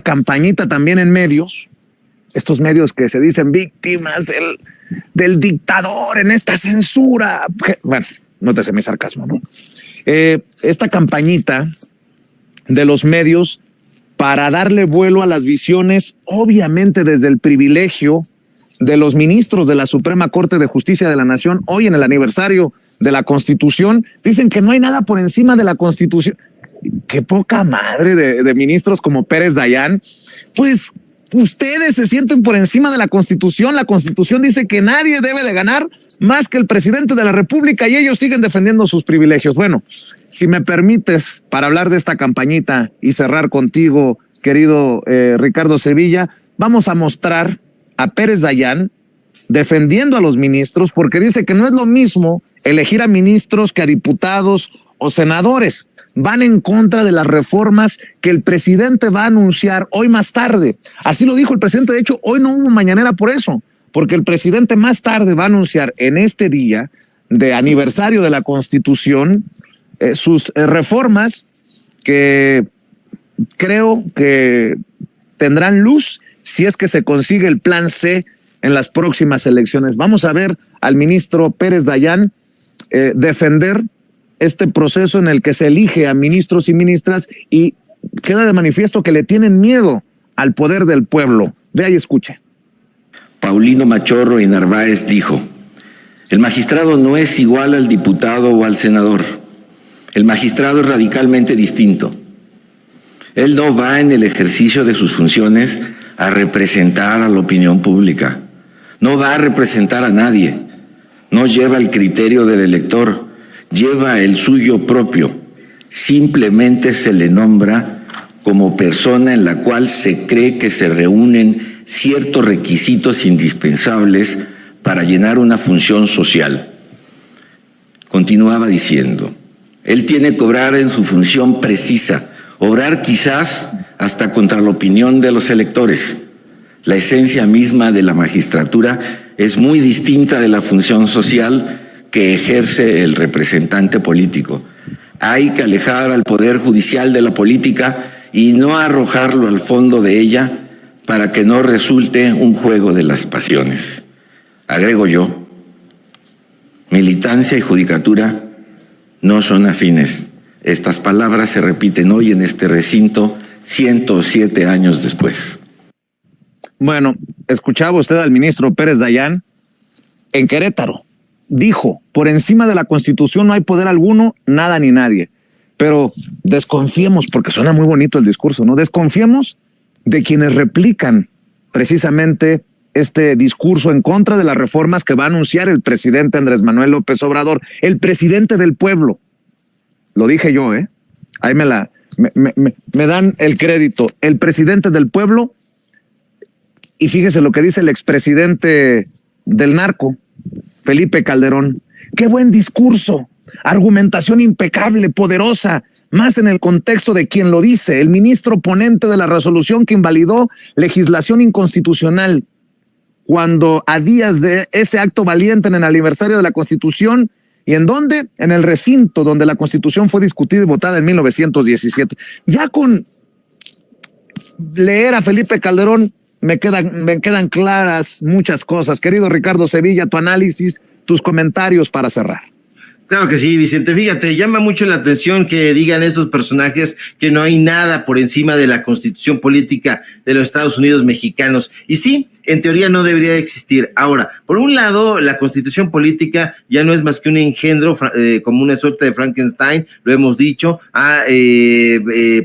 campañita también en medios, estos medios que se dicen víctimas del dictador en esta censura. Bueno, nótese mi sarcasmo, ¿no? Esta campañita de los medios para darle vuelo a las visiones, obviamente desde el privilegio de los ministros de la Suprema Corte de Justicia de la Nación, hoy en el aniversario de la Constitución, dicen que no hay nada por encima de la Constitución. Qué poca madre de ministros como Pérez Dayán. Pues ustedes se sienten por encima de la Constitución. La Constitución dice que nadie debe de ganar más que el presidente de la República y ellos siguen defendiendo sus privilegios. Bueno, si me permites, para hablar de esta campañita y cerrar contigo, querido Ricardo Sevilla, vamos a mostrar a Pérez Dayán defendiendo a los ministros, porque dice que no es lo mismo elegir a ministros que a diputados o senadores. Van en contra de las reformas que el presidente va a anunciar hoy más tarde. Así lo dijo el presidente. De hecho, hoy no hubo mañanera por eso, porque el presidente más tarde va a anunciar en este día de aniversario de la Constitución sus reformas que creo que tendrán luz si es que se consigue el plan C en las próximas elecciones. Vamos a ver al ministro Pérez Dayán defender este proceso en el que se elige a ministros y ministras y queda de manifiesto que le tienen miedo al poder del pueblo. Vea y escuche. Paulino Machorro y Narváez dijo: el magistrado no es igual al diputado o al senador. El magistrado es radicalmente distinto. Él no va en el ejercicio de sus funciones a representar a la opinión pública. No va a representar a nadie. No lleva el criterio del elector, lleva el suyo propio. Simplemente se le nombra como persona en la cual se cree que se reúnen ciertos requisitos indispensables para llenar una función social. Continuaba diciendo: él tiene que obrar en su función precisa, obrar quizás hasta contra la opinión de los electores. La esencia misma de la magistratura es muy distinta de la función social que ejerce el representante político. Hay que alejar al Poder Judicial de la política y no arrojarlo al fondo de ella para que no resulte un juego de las pasiones. Agrego yo, militancia y judicatura no son afines. Estas palabras se repiten hoy en este recinto 107 años después. Bueno, escuchaba usted al ministro Pérez Dayán en Querétaro. Dijo, por encima de la Constitución no hay poder alguno, nada ni nadie. Pero desconfiemos, porque suena muy bonito el discurso, ¿no? Desconfiemos de quienes replican precisamente este discurso en contra de las reformas que va a anunciar el presidente Andrés Manuel López Obrador, el presidente del pueblo. Lo dije yo, ahí me dan el crédito. El presidente del pueblo, y fíjese lo que dice el expresidente del narco, Felipe Calderón. Qué buen discurso, argumentación impecable, poderosa, más en el contexto de quien lo dice, el ministro ponente de la resolución que invalidó legislación inconstitucional, cuando a días de ese acto valiente en el aniversario de la Constitución, ¿y en dónde? En el recinto donde la Constitución fue discutida y votada en 1917. Ya con leer a Felipe Calderón me quedan claras muchas cosas. Querido Ricardo Sevilla, tu análisis, tus comentarios para cerrar. Claro que sí, Vicente. Fíjate, llama mucho la atención que digan estos personajes que no hay nada por encima de la Constitución política de los Estados Unidos mexicanos. Y sí, en teoría no debería de existir. Ahora, por un lado, la Constitución política ya no es más que un engendro, como una suerte de Frankenstein, lo hemos dicho, ha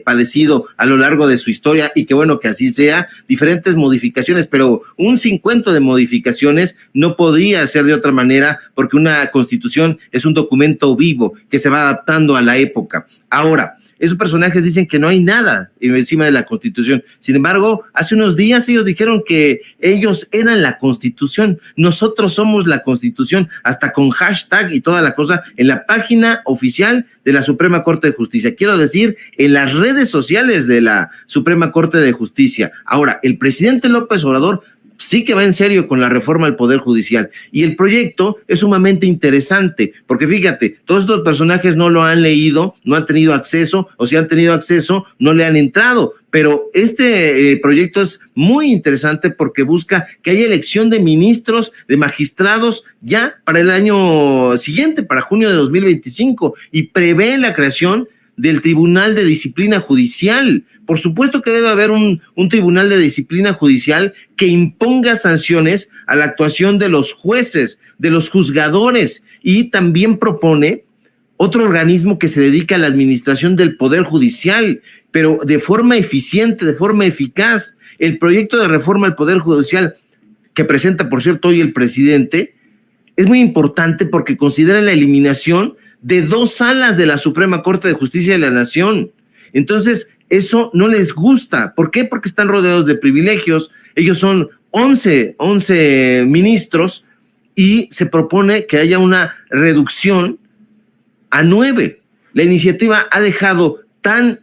padecido a lo largo de su historia, y que bueno que así sea, diferentes modificaciones, pero un 50 de modificaciones no podría ser de otra manera, porque una Constitución es un documento vivo que se va adaptando a la época. Ahora, esos personajes dicen que no hay nada encima de la Constitución. Sin embargo, hace unos días ellos dijeron que ellos eran la Constitución. Nosotros somos la Constitución, hasta con hashtag y toda la cosa en la página oficial de la Suprema Corte de Justicia. Quiero decir, en las redes sociales de la Suprema Corte de Justicia. Ahora, el presidente López Obrador sí que va en serio con la reforma al Poder Judicial. Y el proyecto es sumamente interesante, porque fíjate, todos estos personajes no lo han leído, no han tenido acceso, o si han tenido acceso, no le han entrado. Pero este proyecto es muy interesante porque busca que haya elección de ministros, de magistrados ya para el año siguiente, para junio de 2025, y prevé la creación del Tribunal de Disciplina Judicial. Por supuesto que debe haber un tribunal de disciplina judicial que imponga sanciones a la actuación de los jueces, de los juzgadores, y también propone otro organismo que se dedica a la administración del Poder Judicial, pero de forma eficiente, de forma eficaz. El proyecto de reforma al Poder Judicial, que presenta, por cierto, hoy el presidente, es muy importante porque considera la eliminación de 2 salas de la Suprema Corte de Justicia de la Nación. Entonces, eso no les gusta. ¿Por qué? Porque están rodeados de privilegios. Ellos son 11 ministros y se propone que haya una reducción a 9. La iniciativa ha dejado tan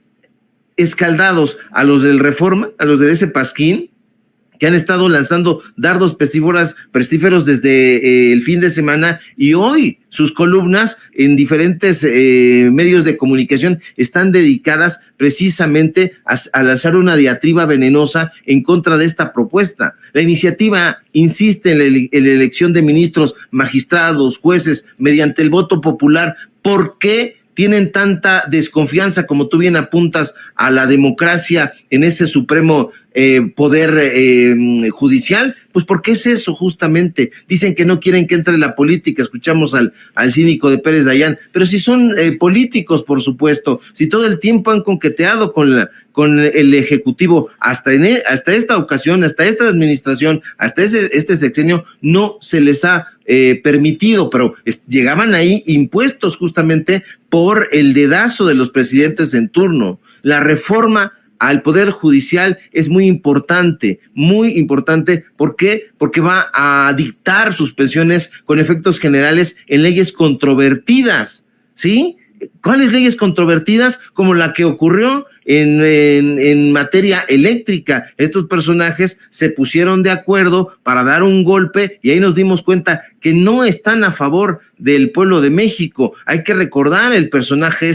escaldados a los del Reforma, a los de ese Pasquín, que han estado lanzando dardos pestíferos desde el fin de semana, y hoy sus columnas en diferentes medios de comunicación están dedicadas precisamente a lanzar una diatriba venenosa en contra de esta propuesta. La iniciativa insiste en la elección de ministros, magistrados, jueces mediante el voto popular. ¿Por qué tienen tanta desconfianza, como tú bien apuntas, a la democracia en ese supremo poder judicial? Pues porque es eso justamente. Dicen que no quieren que entre la política. Escuchamos al cínico de Pérez Dayán, pero si son políticos, por supuesto, si todo el tiempo han coqueteado con el Ejecutivo, hasta esta ocasión, hasta esta administración, hasta este sexenio, no se les ha permitido, pero llegaban ahí impuestos justamente por el dedazo de los presidentes en turno. La reforma al Poder Judicial es muy importante. ¿Por qué? Porque va a dictar suspensiones con efectos generales en leyes controvertidas, ¿sí? ¿Cuáles leyes controvertidas? Como la que ocurrió en materia eléctrica. Estos personajes se pusieron de acuerdo para dar un golpe y ahí nos dimos cuenta que no están a favor del pueblo de México. Hay que recordar el personaje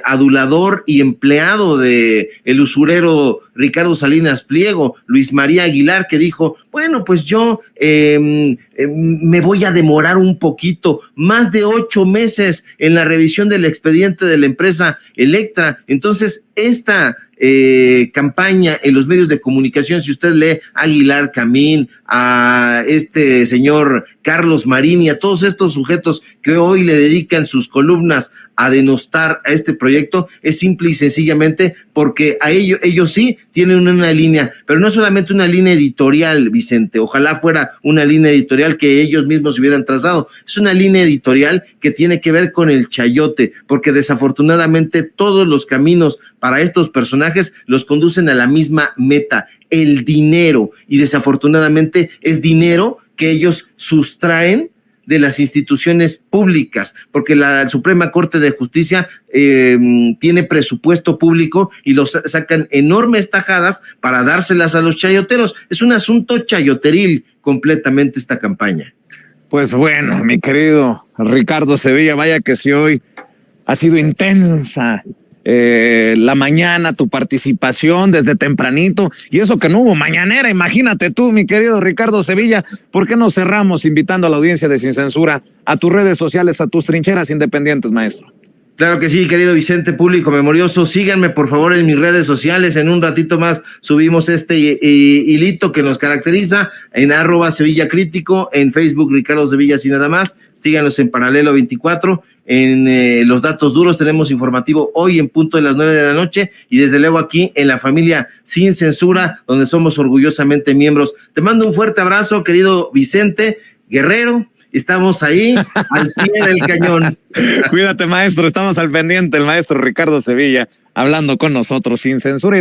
adulador y empleado de el usurero Ricardo Salinas Pliego, Luis María Aguilar, que dijo, bueno, pues yo me voy a demorar un poquito, más de 8 meses en la revisión del expediente de la empresa Electra. Entonces, esta campaña en los medios de comunicación, si usted lee a Aguilar Camín, a este señor Carlos Marín y a todos estos sujetos que hoy le dedican sus columnas a denostar a este proyecto, es simple y sencillamente porque a ellos sí tienen una línea, pero no solamente una línea editorial, Vicente, ojalá fuera una línea editorial que ellos mismos hubieran trazado, es una línea editorial que tiene que ver con el chayote, porque desafortunadamente todos los caminos para estos personajes los conducen a la misma meta, el dinero, y desafortunadamente es dinero que ellos sustraen de las instituciones públicas, porque la Suprema Corte de Justicia tiene presupuesto público y los sacan enormes tajadas para dárselas a los chayoteros. Es un asunto chayoteril completamente esta campaña. Pues bueno, mi querido Ricardo Sevilla, vaya que si hoy ha sido intensa la mañana, tu participación desde tempranito, y eso que no hubo mañanera. Imagínate tú, mi querido Ricardo Sevilla. ¿Por qué no cerramos invitando a la audiencia de Sin Censura a tus redes sociales, a tus trincheras independientes, maestro? Claro que sí, querido Vicente, público memorioso, síganme por favor en mis redes sociales. En un ratito más subimos este hilito que nos caracteriza en @Sevilla Crítico, en Facebook Ricardo Sevilla y nada más. Síganos en Paralelo 24. En los datos duros tenemos informativo hoy en punto de las 9 de la noche, y desde luego aquí en la familia Sin Censura, donde somos orgullosamente miembros. Te mando un fuerte abrazo, querido Vicente Guerrero. Estamos ahí al pie del cañón. Cuídate, maestro. Estamos al pendiente. El maestro Ricardo Sevilla hablando con nosotros sin censura.